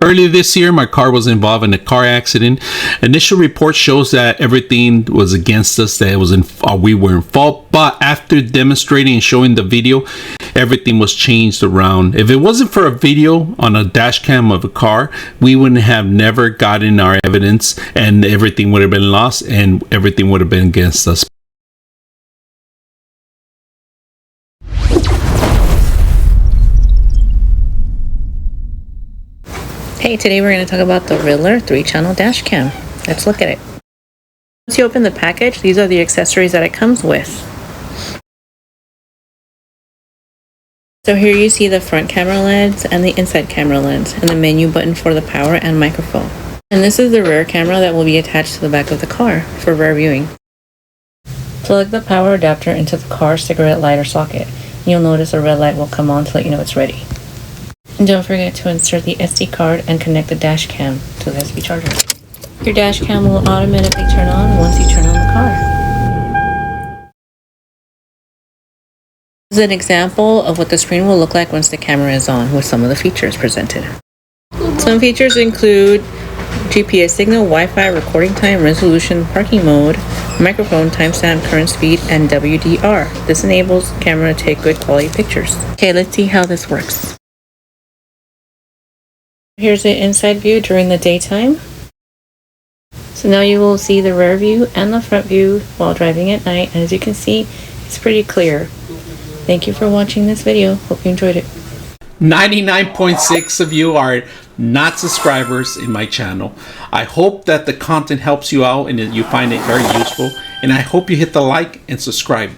Earlier this year, my car was involved in a car accident. Initial report shows that everything was against us, that it was we were in fault. But after demonstrating and showing the video, everything was changed around. If it wasn't for a video on a dash cam of a car, we wouldn't have never gotten our evidence, and everything would have been lost, and everything would have been against us. Hey, today we're going to talk about the Riddler 3-channel dash cam. Let's look at it. Once you open the package, these are the accessories that it comes with. So here you see the front camera lens and the inside camera lens, and the menu button for the power and microphone. And this is the rear camera that will be attached to the back of the car for rear viewing. Plug the power adapter into the car cigarette lighter socket. You'll notice a red light will come on to let you know it's ready. And don't forget to insert the SD card and connect the dash cam to the USB charger. Your dash cam will automatically turn on once you turn on the car. This is an example of what the screen will look like once the camera is on, with some of the features presented. Some features include GPS signal, Wi-Fi, recording time, resolution, parking mode, microphone, timestamp, current speed, and WDR. This enables the camera to take good quality pictures. Okay, let's see how this works. Here's the inside view during the daytime. So now you will see the rear view and the front view while driving at night. And as you can see, it's pretty clear. Thank you for watching this video. Hope you enjoyed it. 99.6 of you are not subscribers in my channel. I hope that the content helps you out and that you find it very useful. And I hope you hit the like and subscribe.